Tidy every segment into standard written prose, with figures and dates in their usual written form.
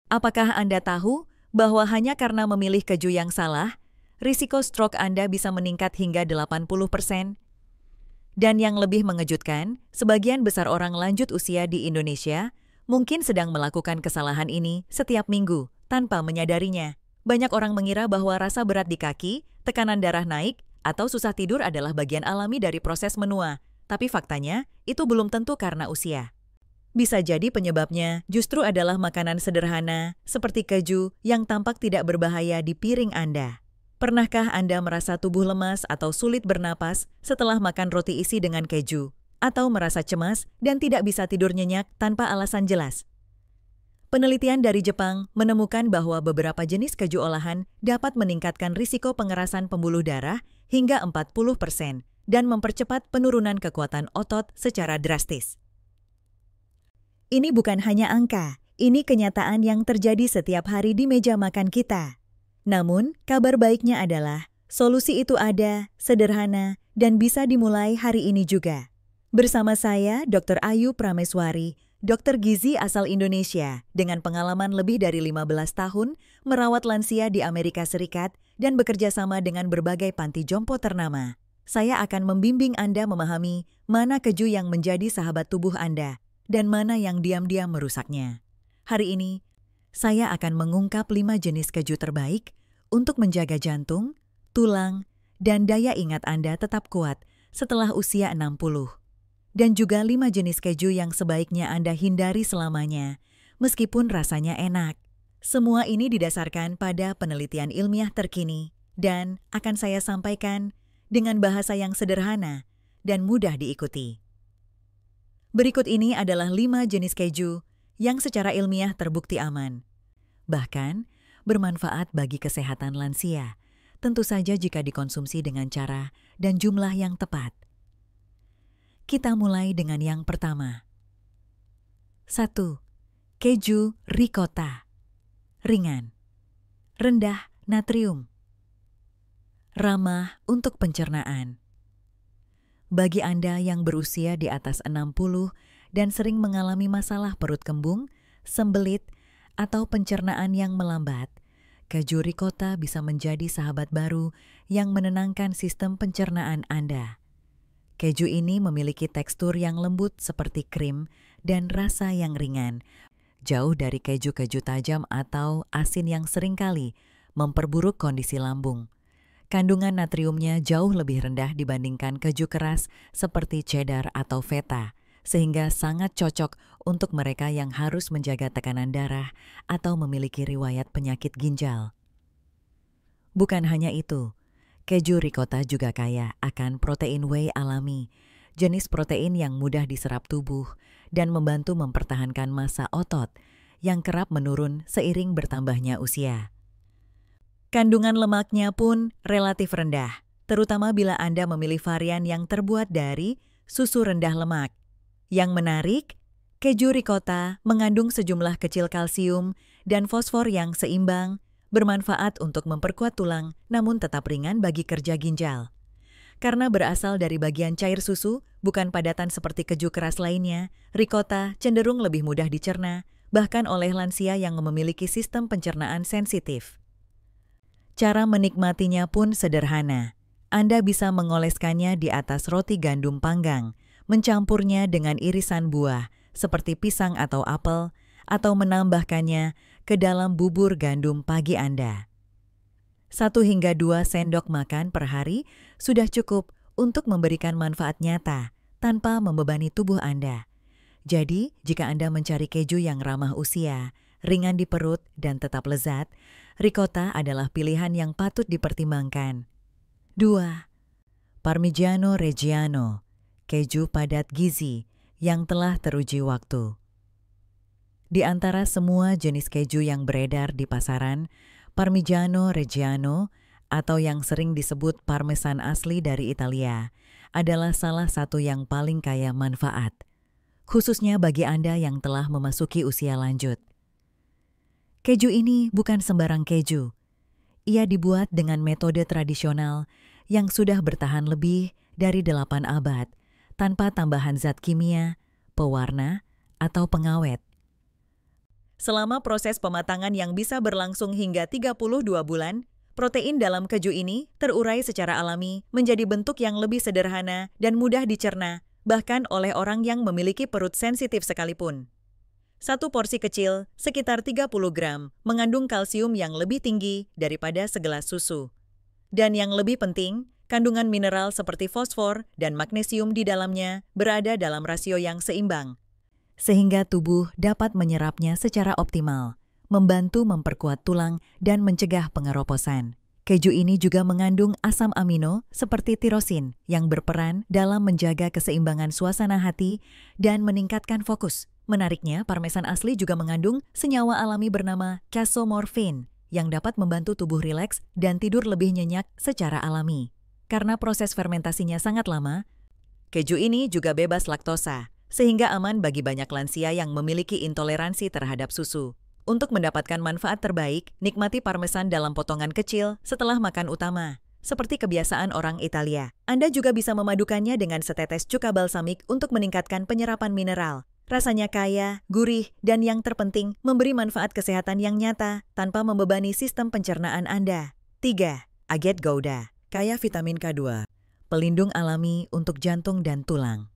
Apakah Anda tahu bahwa hanya karena memilih keju yang salah, risiko stroke Anda bisa meningkat hingga 80%? Dan yang lebih mengejutkan, sebagian besar orang lanjut usia di Indonesia mungkin sedang melakukan kesalahan ini setiap minggu tanpa menyadarinya. Banyak orang mengira bahwa rasa berat di kaki, tekanan darah naik, atau susah tidur adalah bagian alami dari proses menua. Tapi faktanya, itu belum tentu karena usia. Bisa jadi penyebabnya justru adalah makanan sederhana seperti keju yang tampak tidak berbahaya di piring Anda. Pernahkah Anda merasa tubuh lemas atau sulit bernapas setelah makan roti isi dengan keju? Atau merasa cemas dan tidak bisa tidur nyenyak tanpa alasan jelas? Penelitian dari Jepang menemukan bahwa beberapa jenis keju olahan dapat meningkatkan risiko pengerasan pembuluh darah hingga 40% dan mempercepat penurunan kekuatan otot secara drastis. Ini bukan hanya angka, ini kenyataan yang terjadi setiap hari di meja makan kita. Namun, kabar baiknya adalah solusi itu ada, sederhana, dan bisa dimulai hari ini juga. Bersama saya, Dr. Ayu Prameswari, dokter gizi asal Indonesia dengan pengalaman lebih dari 15 tahun merawat lansia di Amerika Serikat dan bekerja sama dengan berbagai panti jompo ternama. Saya akan membimbing Anda memahami mana keju yang menjadi sahabat tubuh Anda dan mana yang diam-diam merusaknya. Hari ini, saya akan mengungkap 5 jenis keju terbaik untuk menjaga jantung, tulang, dan daya ingat Anda tetap kuat setelah usia 60. Dan juga 5 jenis keju yang sebaiknya Anda hindari selamanya, meskipun rasanya enak. Semua ini didasarkan pada penelitian ilmiah terkini dan akan saya sampaikan dengan bahasa yang sederhana dan mudah diikuti. Berikut ini adalah 5 jenis keju yang secara ilmiah terbukti aman. Bahkan, bermanfaat bagi kesehatan lansia, tentu saja jika dikonsumsi dengan cara dan jumlah yang tepat. Kita mulai dengan yang pertama. 1. Keju ricotta. Ringan. Rendah natrium. Ramah untuk pencernaan. Bagi Anda yang berusia di atas 60 dan sering mengalami masalah perut kembung, sembelit, atau pencernaan yang melambat, keju ricotta bisa menjadi sahabat baru yang menenangkan sistem pencernaan Anda. Keju ini memiliki tekstur yang lembut seperti krim dan rasa yang ringan, jauh dari keju-keju tajam atau asin yang seringkali memperburuk kondisi lambung. Kandungan natriumnya jauh lebih rendah dibandingkan keju keras seperti cheddar atau feta, sehingga sangat cocok untuk mereka yang harus menjaga tekanan darah atau memiliki riwayat penyakit ginjal. Bukan hanya itu, keju ricotta juga kaya akan protein whey alami, jenis protein yang mudah diserap tubuh dan membantu mempertahankan massa otot yang kerap menurun seiring bertambahnya usia. Kandungan lemaknya pun relatif rendah, terutama bila Anda memilih varian yang terbuat dari susu rendah lemak. Yang menarik, keju ricotta mengandung sejumlah kecil kalsium dan fosfor yang seimbang, bermanfaat untuk memperkuat tulang namun tetap ringan bagi kerja ginjal. Karena berasal dari bagian cair susu, bukan padatan seperti keju keras lainnya, ricotta cenderung lebih mudah dicerna, bahkan oleh lansia yang memiliki sistem pencernaan sensitif. Cara menikmatinya pun sederhana. Anda bisa mengoleskannya di atas roti gandum panggang, mencampurnya dengan irisan buah seperti pisang atau apel, atau menambahkannya ke dalam bubur gandum pagi Anda. 1 hingga 2 sendok makan per hari sudah cukup untuk memberikan manfaat nyata tanpa membebani tubuh Anda. Jadi, jika Anda mencari keju yang ramah usia, ringan di perut, dan tetap lezat, ricotta adalah pilihan yang patut dipertimbangkan. 2. Parmigiano Reggiano, keju padat gizi yang telah teruji waktu. Di antara semua jenis keju yang beredar di pasaran, Parmigiano Reggiano atau yang sering disebut parmesan asli dari Italia adalah salah satu yang paling kaya manfaat, khususnya bagi Anda yang telah memasuki usia lanjut. Keju ini bukan sembarang keju. Ia dibuat dengan metode tradisional yang sudah bertahan lebih dari 8 abad tanpa tambahan zat kimia, pewarna, atau pengawet. Selama proses pematangan yang bisa berlangsung hingga 32 bulan, protein dalam keju ini terurai secara alami menjadi bentuk yang lebih sederhana dan mudah dicerna, bahkan oleh orang yang memiliki perut sensitif sekalipun. Satu porsi kecil, sekitar 30 gram, mengandung kalsium yang lebih tinggi daripada segelas susu. Dan yang lebih penting, kandungan mineral seperti fosfor dan magnesium di dalamnya berada dalam rasio yang seimbang, sehingga tubuh dapat menyerapnya secara optimal, membantu memperkuat tulang dan mencegah pengeroposan. Keju ini juga mengandung asam amino seperti tirosin yang berperan dalam menjaga keseimbangan suasana hati dan meningkatkan fokus. Menariknya, parmesan asli juga mengandung senyawa alami bernama casomorphin yang dapat membantu tubuh rileks dan tidur lebih nyenyak secara alami. Karena proses fermentasinya sangat lama, keju ini juga bebas laktosa, sehingga aman bagi banyak lansia yang memiliki intoleransi terhadap susu. Untuk mendapatkan manfaat terbaik, nikmati parmesan dalam potongan kecil setelah makan utama, seperti kebiasaan orang Italia. Anda juga bisa memadukannya dengan setetes cuka balsamik untuk meningkatkan penyerapan mineral. Rasanya kaya, gurih, dan yang terpenting, memberi manfaat kesehatan yang nyata tanpa membebani sistem pencernaan Anda. 3. Agate Gouda, kaya vitamin K2, pelindung alami untuk jantung dan tulang.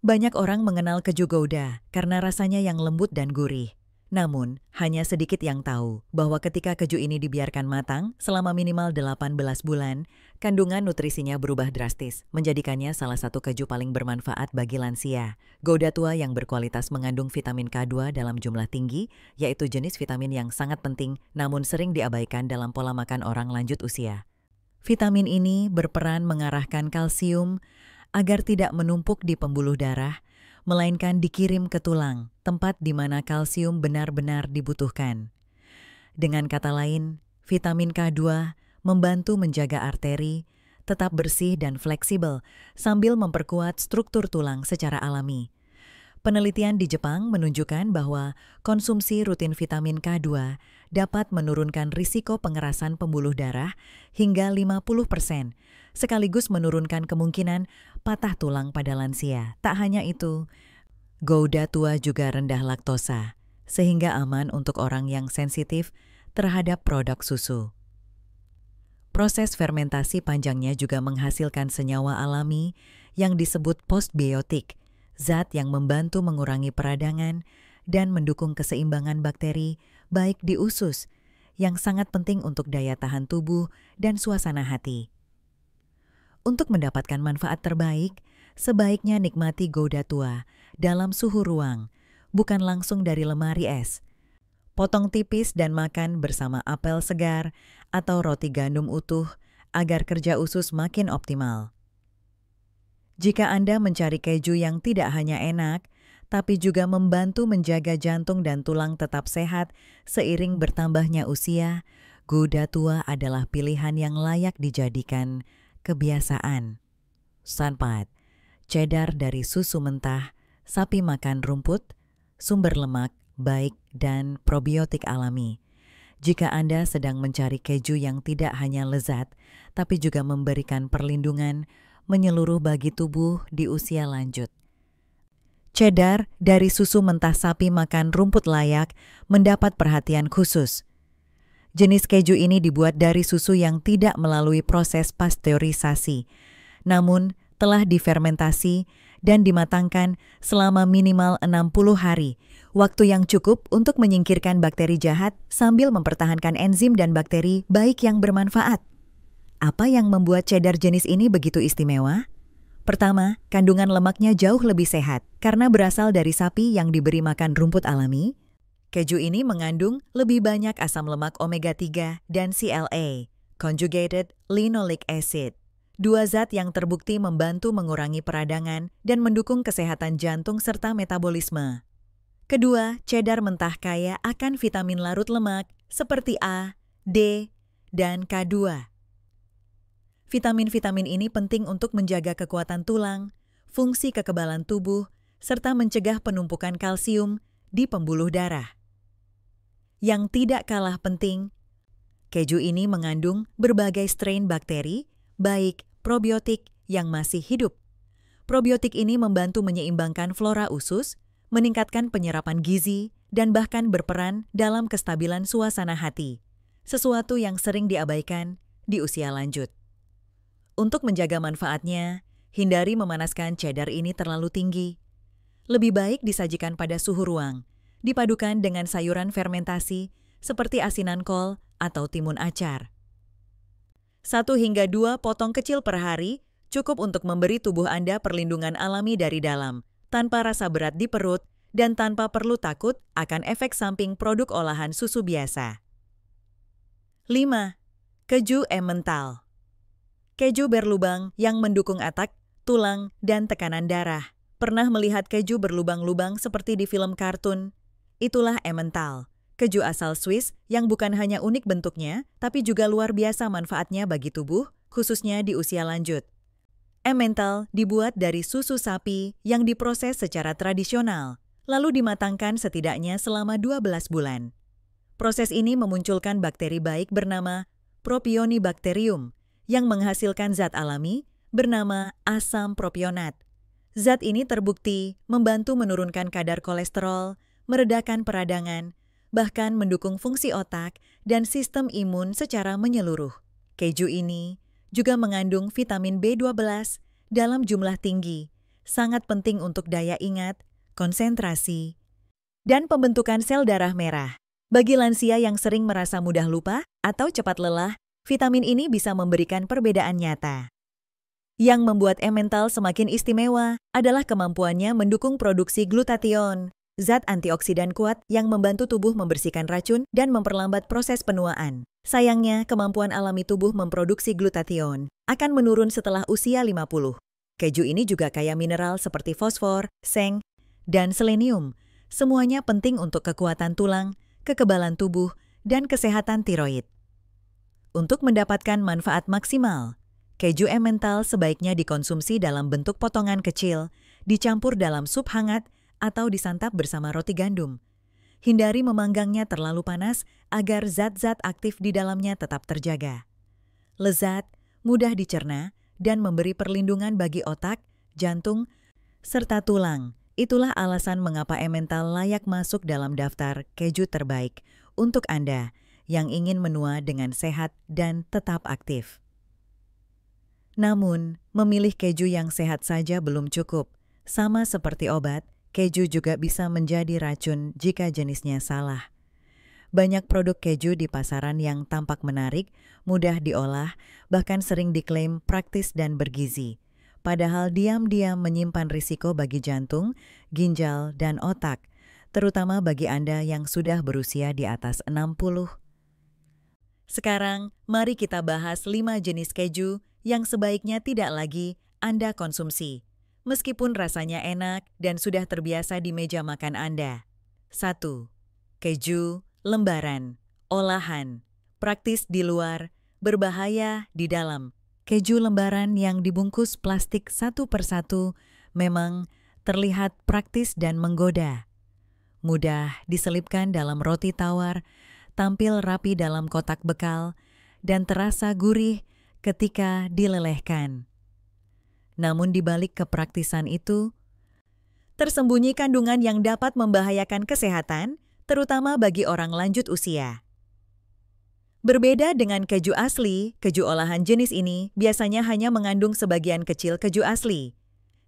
Banyak orang mengenal keju Gouda karena rasanya yang lembut dan gurih. Namun, hanya sedikit yang tahu bahwa ketika keju ini dibiarkan matang selama minimal 18 bulan, kandungan nutrisinya berubah drastis, menjadikannya salah satu keju paling bermanfaat bagi lansia. Gouda tua yang berkualitas mengandung vitamin K2 dalam jumlah tinggi, yaitu jenis vitamin yang sangat penting namun sering diabaikan dalam pola makan orang lanjut usia. Vitamin ini berperan mengarahkan kalsium agar tidak menumpuk di pembuluh darah, melainkan dikirim ke tulang, tempat di mana kalsium benar-benar dibutuhkan. Dengan kata lain, vitamin K2 membantu menjaga arteri tetap bersih dan fleksibel sambil memperkuat struktur tulang secara alami. Penelitian di Jepang menunjukkan bahwa konsumsi rutin vitamin K2 dapat menurunkan risiko pengerasan pembuluh darah hingga 50%, sekaligus menurunkan kemungkinan patah tulang pada lansia. Tak hanya itu, Gouda tua juga rendah laktosa, sehingga aman untuk orang yang sensitif terhadap produk susu. Proses fermentasi panjangnya juga menghasilkan senyawa alami yang disebut postbiotik, zat yang membantu mengurangi peradangan dan mendukung keseimbangan bakteri baik di usus, yang sangat penting untuk daya tahan tubuh dan suasana hati. Untuk mendapatkan manfaat terbaik, sebaiknya nikmati Gouda tua dalam suhu ruang, bukan langsung dari lemari es. Potong tipis dan makan bersama apel segar atau roti gandum utuh agar kerja usus makin optimal. Jika Anda mencari keju yang tidak hanya enak, tapi juga membantu menjaga jantung dan tulang tetap sehat seiring bertambahnya usia, Gouda tua adalah pilihan yang layak dijadikan kebiasaan. 4. Cheddar dari susu mentah, sapi makan rumput, sumber lemak baik dan probiotik alami. Jika Anda sedang mencari keju yang tidak hanya lezat, tapi juga memberikan perlindungan menyeluruh bagi tubuh di usia lanjut. Cheddar dari susu mentah sapi makan rumput layak mendapat perhatian khusus. Jenis keju ini dibuat dari susu yang tidak melalui proses pasteurisasi, namun telah difermentasi dan dimatangkan selama minimal 60 hari, waktu yang cukup untuk menyingkirkan bakteri jahat sambil mempertahankan enzim dan bakteri baik yang bermanfaat. Apa yang membuat cheddar jenis ini begitu istimewa? Pertama, kandungan lemaknya jauh lebih sehat karena berasal dari sapi yang diberi makan rumput alami. Keju ini mengandung lebih banyak asam lemak omega 3 dan CLA, conjugated linoleic acid. Dua zat yang terbukti membantu mengurangi peradangan dan mendukung kesehatan jantung serta metabolisme. Kedua, cheddar mentah kaya akan vitamin larut lemak seperti A, D, dan K2. Vitamin-vitamin ini penting untuk menjaga kekuatan tulang, fungsi kekebalan tubuh, serta mencegah penumpukan kalsium di pembuluh darah. Yang tidak kalah penting, keju ini mengandung berbagai strain bakteri, baik probiotik yang masih hidup. Probiotik ini membantu menyeimbangkan flora usus, meningkatkan penyerapan gizi, dan bahkan berperan dalam kestabilan suasana hati, sesuatu yang sering diabaikan di usia lanjut. Untuk menjaga manfaatnya, hindari memanaskan cheddar ini terlalu tinggi. Lebih baik disajikan pada suhu ruang, dipadukan dengan sayuran fermentasi seperti asinan kol atau timun acar. 1 hingga 2 potong kecil per hari cukup untuk memberi tubuh Anda perlindungan alami dari dalam, tanpa rasa berat di perut dan tanpa perlu takut akan efek samping produk olahan susu biasa. 5. Keju Emmental. Keju berlubang yang mendukung otak, tulang, dan tekanan darah. Pernah melihat keju berlubang-lubang seperti di film kartun? Itulah Emmental, keju asal Swiss yang bukan hanya unik bentuknya, tapi juga luar biasa manfaatnya bagi tubuh, khususnya di usia lanjut. Emmental dibuat dari susu sapi yang diproses secara tradisional, lalu dimatangkan setidaknya selama 12 bulan. Proses ini memunculkan bakteri baik bernama Propionibacterium yang menghasilkan zat alami bernama asam propionat. Zat ini terbukti membantu menurunkan kadar kolesterol, meredakan peradangan, bahkan mendukung fungsi otak dan sistem imun secara menyeluruh. Keju ini juga mengandung vitamin B12 dalam jumlah tinggi, sangat penting untuk daya ingat, konsentrasi, dan pembentukan sel darah merah. Bagi lansia yang sering merasa mudah lupa atau cepat lelah, vitamin ini bisa memberikan perbedaan nyata. Yang membuat Emmental semakin istimewa adalah kemampuannya mendukung produksi glutathione, zat antioksidan kuat yang membantu tubuh membersihkan racun dan memperlambat proses penuaan. Sayangnya, kemampuan alami tubuh memproduksi glutathione akan menurun setelah usia 50. Keju ini juga kaya mineral seperti fosfor, seng, dan selenium. Semuanya penting untuk kekuatan tulang, kekebalan tubuh, dan kesehatan tiroid. Untuk mendapatkan manfaat maksimal, keju Emmental sebaiknya dikonsumsi dalam bentuk potongan kecil, dicampur dalam sup hangat, atau disantap bersama roti gandum. Hindari memanggangnya terlalu panas agar zat-zat aktif di dalamnya tetap terjaga. Lezat, mudah dicerna, dan memberi perlindungan bagi otak, jantung, serta tulang. Itulah alasan mengapa Emmental layak masuk dalam daftar keju terbaik untuk Anda yang ingin menua dengan sehat dan tetap aktif. Namun, memilih keju yang sehat saja belum cukup. Sama seperti obat, keju juga bisa menjadi racun jika jenisnya salah. Banyak produk keju di pasaran yang tampak menarik, mudah diolah, bahkan sering diklaim praktis dan bergizi. Padahal diam-diam menyimpan risiko bagi jantung, ginjal, dan otak, terutama bagi Anda yang sudah berusia di atas 60. Sekarang, mari kita bahas 5 jenis keju yang sebaiknya tidak lagi Anda konsumsi, meskipun rasanya enak dan sudah terbiasa di meja makan Anda. 1. Keju lembaran, olahan, praktis di luar, berbahaya di dalam. Keju lembaran yang dibungkus plastik satu persatu memang terlihat praktis dan menggoda. Mudah diselipkan dalam roti tawar, tampil rapi dalam kotak bekal, dan terasa gurih ketika dilelehkan. Namun di balik kepraktisan itu, tersembunyi kandungan yang dapat membahayakan kesehatan, terutama bagi orang lanjut usia. Berbeda dengan keju asli, keju olahan jenis ini biasanya hanya mengandung sebagian kecil keju asli.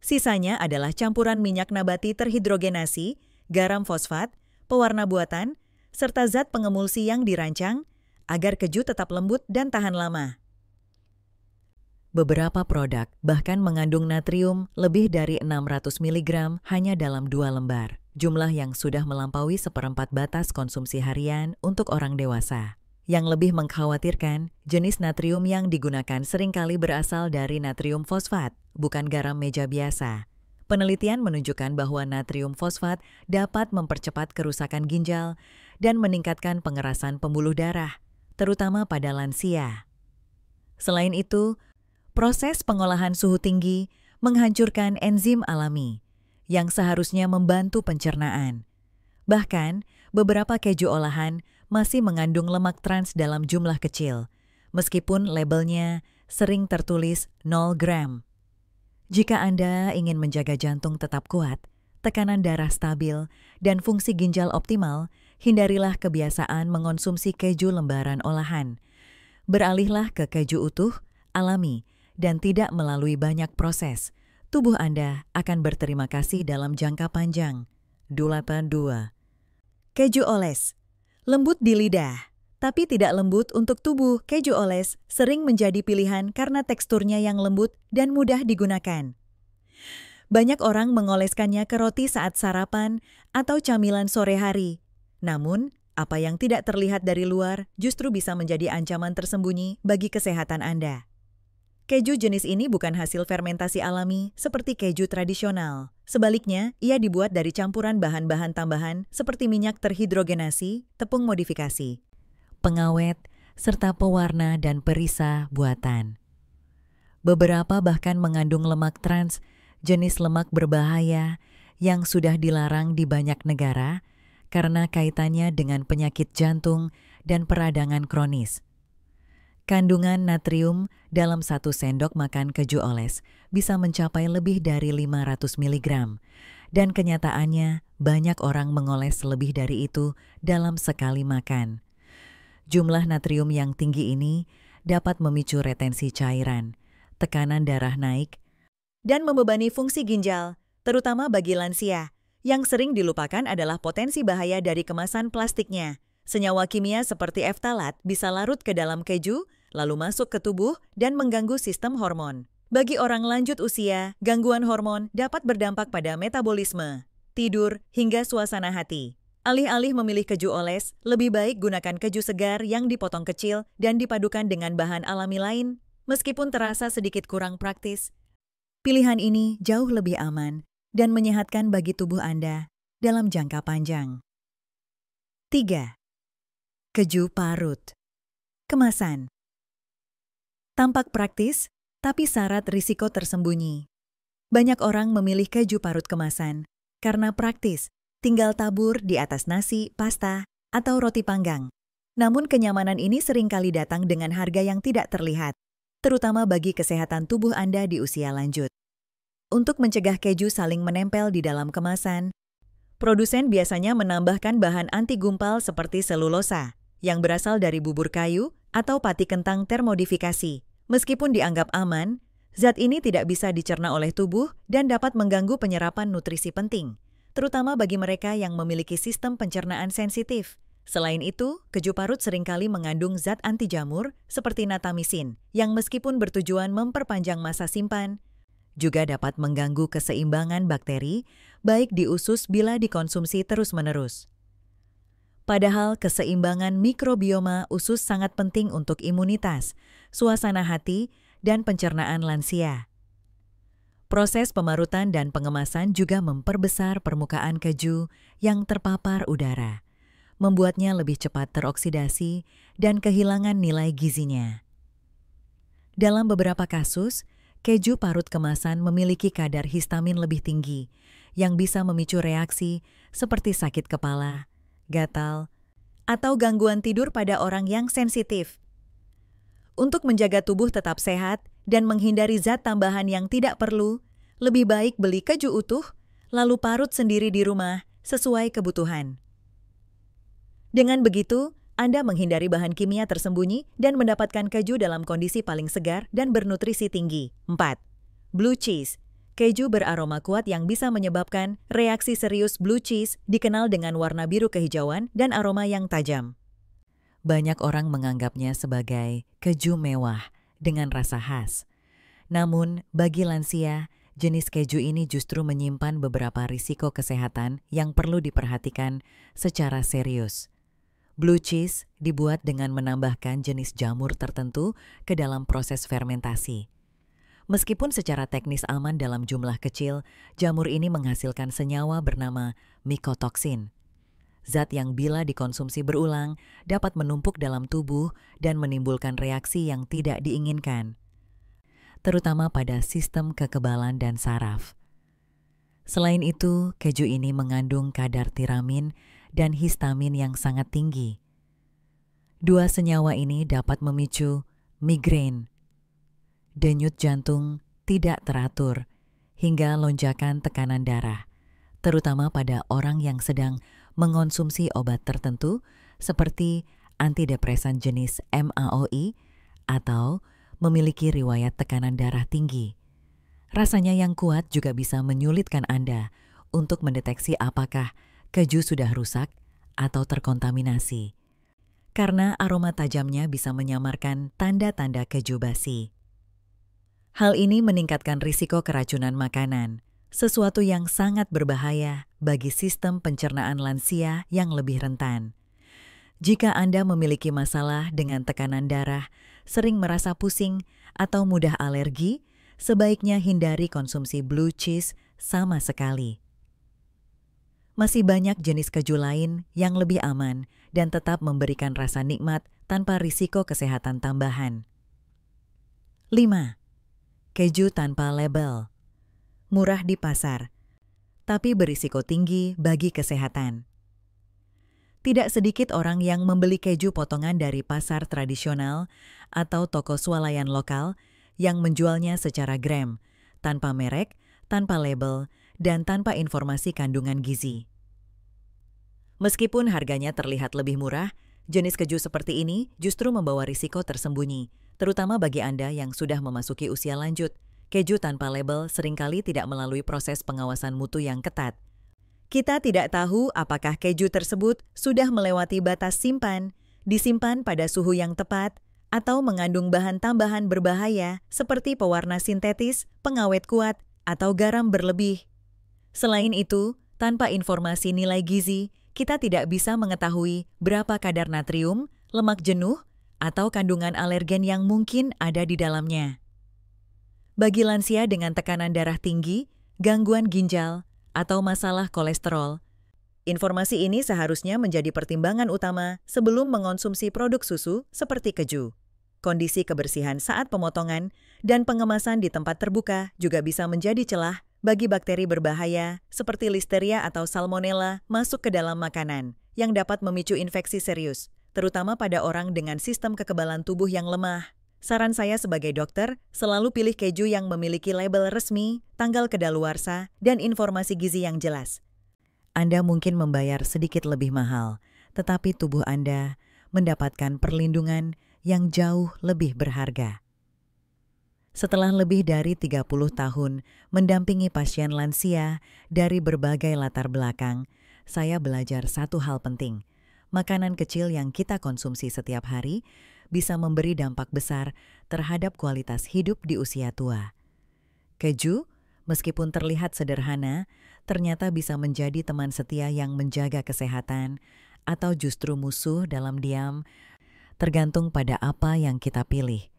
Sisanya adalah campuran minyak nabati terhidrogenasi, garam fosfat, pewarna buatan, serta zat pengemulsi yang dirancang agar keju tetap lembut dan tahan lama. Beberapa produk bahkan mengandung natrium lebih dari 600 mg hanya dalam 2 lembar, jumlah yang sudah melampaui 1/4 batas konsumsi harian untuk orang dewasa. Yang lebih mengkhawatirkan, jenis natrium yang digunakan seringkali berasal dari natrium fosfat, bukan garam meja biasa. Penelitian menunjukkan bahwa natrium fosfat dapat mempercepat kerusakan ginjal dan meningkatkan pengerasan pembuluh darah, terutama pada lansia. Selain itu, proses pengolahan suhu tinggi menghancurkan enzim alami yang seharusnya membantu pencernaan. Bahkan, beberapa keju olahan masih mengandung lemak trans dalam jumlah kecil, meskipun labelnya sering tertulis 0 gram. Jika Anda ingin menjaga jantung tetap kuat, tekanan darah stabil, dan fungsi ginjal optimal, hindarilah kebiasaan mengonsumsi keju lembaran olahan. Beralihlah ke keju utuh, alami, dan tidak melalui banyak proses. Tubuh Anda akan berterima kasih dalam jangka panjang. Dulatan 2. Keju oles. Lembut di lidah, tapi tidak lembut untuk tubuh. Keju oles sering menjadi pilihan karena teksturnya yang lembut dan mudah digunakan. Banyak orang mengoleskannya ke roti saat sarapan atau camilan sore hari. Namun, apa yang tidak terlihat dari luar justru bisa menjadi ancaman tersembunyi bagi kesehatan Anda. Keju jenis ini bukan hasil fermentasi alami seperti keju tradisional. Sebaliknya, ia dibuat dari campuran bahan-bahan tambahan seperti minyak terhidrogenasi, tepung modifikasi, pengawet, serta pewarna dan perisa buatan. Beberapa bahkan mengandung lemak trans, jenis lemak berbahaya yang sudah dilarang di banyak negara karena kaitannya dengan penyakit jantung dan peradangan kronis. Kandungan natrium dalam 1 sendok makan keju oles bisa mencapai lebih dari 500 mg, dan kenyataannya banyak orang mengoles lebih dari itu dalam sekali makan. Jumlah natrium yang tinggi ini dapat memicu retensi cairan, tekanan darah naik, dan membebani fungsi ginjal, terutama bagi lansia. Yang sering dilupakan adalah potensi bahaya dari kemasan plastiknya. Senyawa kimia seperti ftalat bisa larut ke dalam keju, lalu masuk ke tubuh dan mengganggu sistem hormon. Bagi orang lanjut usia, gangguan hormon dapat berdampak pada metabolisme, tidur, hingga suasana hati. Alih-alih memilih keju oles, lebih baik gunakan keju segar yang dipotong kecil dan dipadukan dengan bahan alami lain. Meskipun terasa sedikit kurang praktis, pilihan ini jauh lebih aman dan menyehatkan bagi tubuh Anda dalam jangka panjang. 3. Keju parut. Kemasan. Tampak praktis, tapi syarat risiko tersembunyi. Banyak orang memilih keju parut kemasan karena praktis, tinggal tabur di atas nasi, pasta, atau roti panggang. Namun kenyamanan ini seringkali datang dengan harga yang tidak terlihat, terutama bagi kesehatan tubuh Anda di usia lanjut. Untuk mencegah keju saling menempel di dalam kemasan, produsen biasanya menambahkan bahan anti gumpal seperti selulosa, yang berasal dari bubur kayu atau pati kentang termodifikasi. Meskipun dianggap aman, zat ini tidak bisa dicerna oleh tubuh dan dapat mengganggu penyerapan nutrisi penting, terutama bagi mereka yang memiliki sistem pencernaan sensitif. Selain itu, keju parut seringkali mengandung zat anti jamur seperti natamisin, yang meskipun bertujuan memperpanjang masa simpan, juga dapat mengganggu keseimbangan bakteri, baik di usus bila dikonsumsi terus-menerus. Padahal keseimbangan mikrobioma usus sangat penting untuk imunitas, suasana hati, dan pencernaan lansia. Proses pemarutan dan pengemasan juga memperbesar permukaan keju yang terpapar udara, membuatnya lebih cepat teroksidasi dan kehilangan nilai gizinya. Dalam beberapa kasus, keju parut kemasan memiliki kadar histamin lebih tinggi, yang bisa memicu reaksi seperti sakit kepala, gatal, atau gangguan tidur pada orang yang sensitif. Untuk menjaga tubuh tetap sehat dan menghindari zat tambahan yang tidak perlu, lebih baik beli keju utuh, lalu parut sendiri di rumah sesuai kebutuhan. Dengan begitu, Anda menghindari bahan kimia tersembunyi dan mendapatkan keju dalam kondisi paling segar dan bernutrisi tinggi. 4. Blue cheese. Keju beraroma kuat yang bisa menyebabkan reaksi serius. Blue cheese dikenal dengan warna biru kehijauan dan aroma yang tajam. Banyak orang menganggapnya sebagai keju mewah dengan rasa khas. Namun, bagi lansia, jenis keju ini justru menyimpan beberapa risiko kesehatan yang perlu diperhatikan secara serius. Blue cheese dibuat dengan menambahkan jenis jamur tertentu ke dalam proses fermentasi. Meskipun secara teknis aman dalam jumlah kecil, jamur ini menghasilkan senyawa bernama mikotoksin. Zat yang bila dikonsumsi berulang dapat menumpuk dalam tubuh dan menimbulkan reaksi yang tidak diinginkan, terutama pada sistem kekebalan dan saraf. Selain itu, keju ini mengandung kadar tiramin dan histamin yang sangat tinggi. Dua senyawa ini dapat memicu migrain, denyut jantung tidak teratur, hingga lonjakan tekanan darah, terutama pada orang yang sedang mengonsumsi obat tertentu seperti antidepresan jenis MAOI atau memiliki riwayat tekanan darah tinggi. Rasanya yang kuat juga bisa menyulitkan Anda untuk mendeteksi apakah keju sudah rusak atau terkontaminasi. Karena aroma tajamnya bisa menyamarkan tanda-tanda keju basi. Hal ini meningkatkan risiko keracunan makanan, sesuatu yang sangat berbahaya bagi sistem pencernaan lansia yang lebih rentan. Jika Anda memiliki masalah dengan tekanan darah, sering merasa pusing, atau mudah alergi, sebaiknya hindari konsumsi blue cheese sama sekali. Masih banyak jenis keju lain yang lebih aman dan tetap memberikan rasa nikmat tanpa risiko kesehatan tambahan. 5. Keju tanpa label. Murah di pasar, tapi berisiko tinggi bagi kesehatan. Tidak sedikit orang yang membeli keju potongan dari pasar tradisional atau toko swalayan lokal yang menjualnya secara gram, tanpa merek, tanpa label, dan tanpa informasi kandungan gizi. Meskipun harganya terlihat lebih murah, jenis keju seperti ini justru membawa risiko tersembunyi, terutama bagi Anda yang sudah memasuki usia lanjut. Keju tanpa label seringkali tidak melalui proses pengawasan mutu yang ketat. Kita tidak tahu apakah keju tersebut sudah melewati batas simpan, disimpan pada suhu yang tepat, atau mengandung bahan tambahan berbahaya seperti pewarna sintetis, pengawet kuat, atau garam berlebih. Selain itu, tanpa informasi nilai gizi, kita tidak bisa mengetahui berapa kadar natrium, lemak jenuh, atau kandungan alergen yang mungkin ada di dalamnya. Bagi lansia dengan tekanan darah tinggi, gangguan ginjal, atau masalah kolesterol, informasi ini seharusnya menjadi pertimbangan utama sebelum mengonsumsi produk susu seperti keju. Kondisi kebersihan saat pemotongan dan pengemasan di tempat terbuka juga bisa menjadi celah bagi bakteri berbahaya seperti listeria atau salmonella masuk ke dalam makanan yang dapat memicu infeksi serius, terutama pada orang dengan sistem kekebalan tubuh yang lemah. Saran saya sebagai dokter, selalu pilih keju yang memiliki label resmi, tanggal kedaluarsa, dan informasi gizi yang jelas. Anda mungkin membayar sedikit lebih mahal, tetapi tubuh Anda mendapatkan perlindungan yang jauh lebih berharga. Setelah lebih dari 30 tahun mendampingi pasien lansia dari berbagai latar belakang, saya belajar satu hal penting. Makanan kecil yang kita konsumsi setiap hari bisa memberi dampak besar terhadap kualitas hidup di usia tua. Keju, meskipun terlihat sederhana, ternyata bisa menjadi teman setia yang menjaga kesehatan atau justru musuh dalam diam, tergantung pada apa yang kita pilih.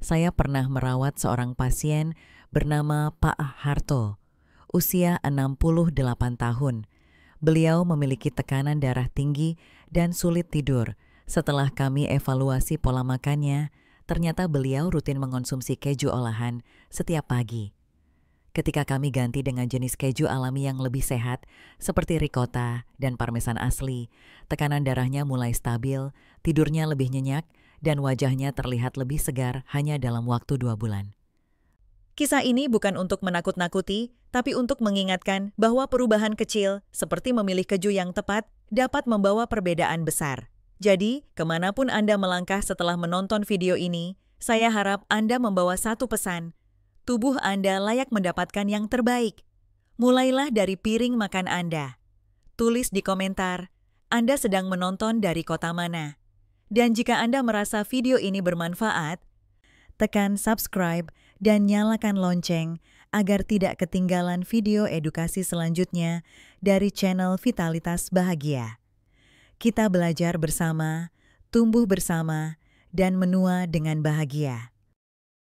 Saya pernah merawat seorang pasien bernama Pak Harto, usia 68 tahun. Beliau memiliki tekanan darah tinggi dan sulit tidur. Setelah kami evaluasi pola makannya, ternyata beliau rutin mengonsumsi keju olahan setiap pagi. Ketika kami ganti dengan jenis keju alami yang lebih sehat, seperti ricotta dan parmesan asli, tekanan darahnya mulai stabil, tidurnya lebih nyenyak, dan wajahnya terlihat lebih segar hanya dalam waktu 2 bulan. Kisah ini bukan untuk menakut-nakuti, tapi untuk mengingatkan bahwa perubahan kecil, seperti memilih keju yang tepat, dapat membawa perbedaan besar. Jadi, kemanapun Anda melangkah setelah menonton video ini, saya harap Anda membawa satu pesan. Tubuh Anda layak mendapatkan yang terbaik. Mulailah dari piring makan Anda. Tulis di komentar, Anda sedang menonton dari kota mana. Dan jika Anda merasa video ini bermanfaat, tekan subscribe dan nyalakan lonceng agar tidak ketinggalan video edukasi selanjutnya dari channel Vitalitas Bahagia. Kita belajar bersama, tumbuh bersama, dan menua dengan bahagia.